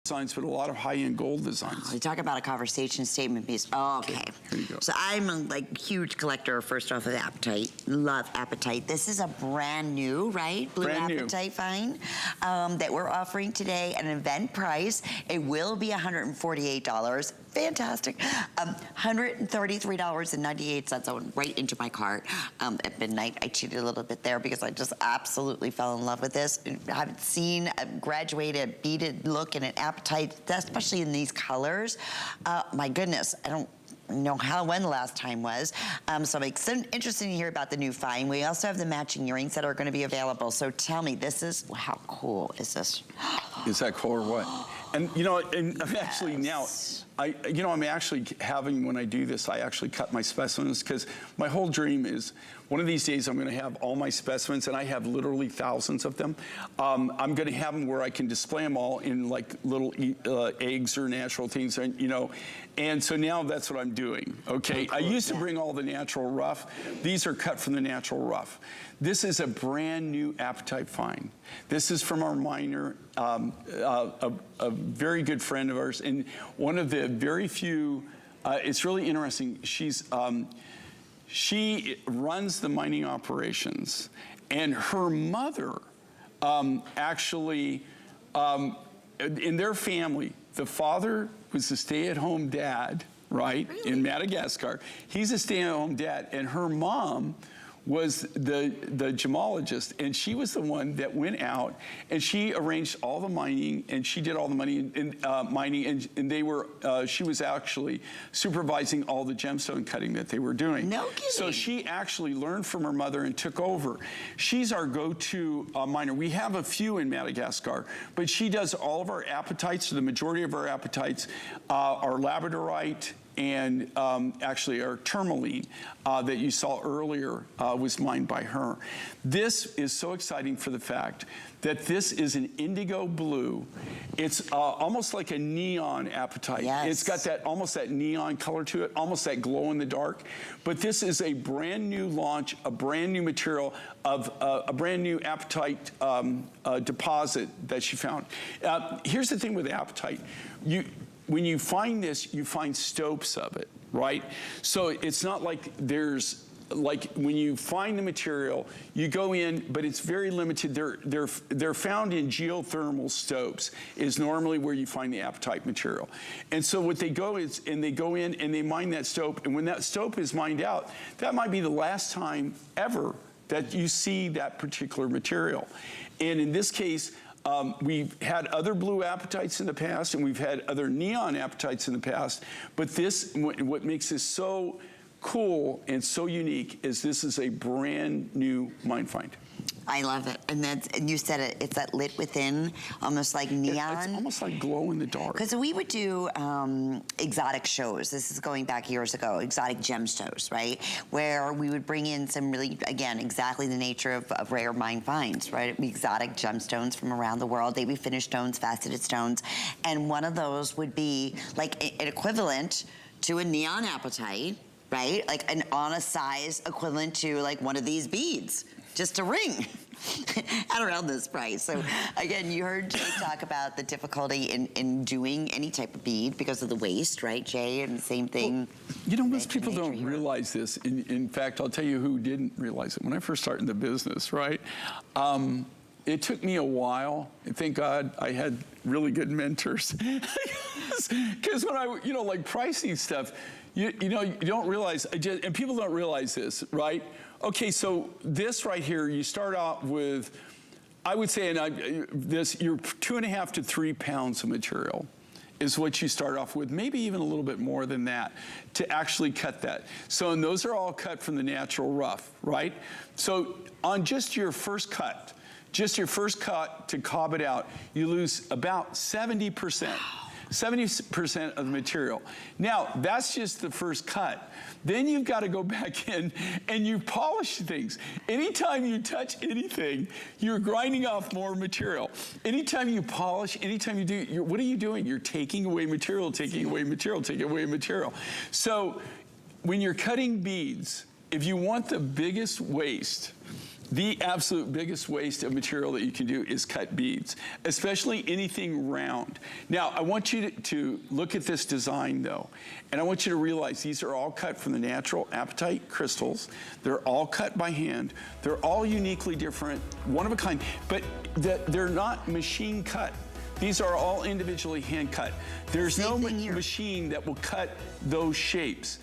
designs, but a lot of high-end gold designs. You talk about a conversation statement piece. Oh, okay. Here you go. So I'm a huge collector, first off, of Apatite. Love Apatite. This is a brand new, right? Blue Apatite find that we're offering today at an event price. It will be $148. Fantastic. $133.98. I went right into my cart at midnight. I cheated a little bit there because I just absolutely fell in love with this. I haven't seen a graduated beaded look in an Apatite, especially in these colors. My goodness, I don't know when the last time was. So I'm interested to hear about the new find. We also have the matching earrings that are going to be available. So tell me, how cool is this? Is that cool or what? And you know, and I'm actually now, I'm actually having, when I do this, I actually cut my specimens, because my whole dream is one of these days I'm gonna have all my specimens, and I have literally thousands of them. I'm gonna have them where I can display them all in like little eggs or natural things, and so now that's what I'm doing, okay? I used to bring all the natural rough. These are cut from the natural rough. This is a brand new Apatite find. This is from our miner, a very good friend of ours, and one of the very few, it's really interesting, she runs the mining operations, and her mother actually, in their family, the father was a stay-at-home dad, right, in Madagascar. He's a stay-at-home dad, and her mom was the gemologist, and she was the one that went out and she arranged all the mining, and she did all the mining, and they were she was actually supervising all the gemstone cutting that they were doing. No kidding. So she actually learned from her mother and took over. She's our go-to miner. We have a few in Madagascar, but she does all of our apatites. So the majority of our apatites are labradorite, and actually our tourmaline that you saw earlier was mined by her. This is so exciting for the fact that this is an indigo blue. It's almost like a neon apatite. Yes. It's got that almost that neon color to it, almost that glow in the dark. But this is a brand new launch, a brand new material of a brand new apatite deposit that she found. Here's the thing with apatite. When you find this, you find stopes of it, right? So it's not like there's, like when you find the material, you go in, but it's very limited. They're found in geothermal stopes is normally where you find the apatite material. And so what they go is, and they go in and they mine that stope, and when that stope is mined out, that might be the last time ever that you see that particular material. And in this case, we've had other blue apatites in the past, and we've had other neon apatites in the past, but this, what makes this so cool and so unique is this is a brand new mine find. I love it. And you said it's that lit within, almost like neon. It's almost like glow in the dark. Because we would do exotic shows. This is going back years ago, exotic gemstones, right? Where we would bring in some really, again, exactly the nature of rare mine finds, right? Exotic gemstones from around the world. They'd be finished stones, faceted stones. And one of those would be like an equivalent to a neon apatite, right? Like an on a size equivalent to like one of these beads. Just a ring at around this price. So again, you heard Jay talk about the difficulty in doing any type of bead because of the waste, right, Jay? And the same thing. Well, most people don't realize this. In fact, I'll tell you who didn't realize it. When I first started in the business, right? It took me a while, and thank God I had really good mentors. Because when I, like pricing stuff, you don't realize, and people don't realize this, right? Okay, so this right here, you start out with, I would say, you're 2.5 to 3 pounds of material is what you start off with, maybe even a little bit more than that to actually cut that. So, and those are all cut from the natural rough, right? So on just your first cut to cob it out, you lose about 70%. 70% of the material. Now, that's just the first cut. Then you've got to go back in and you polish things. Anytime you touch anything, you're grinding off more material. Anytime you polish, anytime you do, what are you doing? You're taking away material, taking away material, taking away material. So when you're cutting beads, if you want the biggest waste, The absolute biggest waste of material that you can do is cut beads, especially anything round. Now, I want you to look at this design though, and I want you to realize these are all cut from the natural apatite crystals. They're all cut by hand. They're all uniquely different, one of a kind, but they're not machine cut. These are all individually hand cut. There's no machine that will cut those shapes.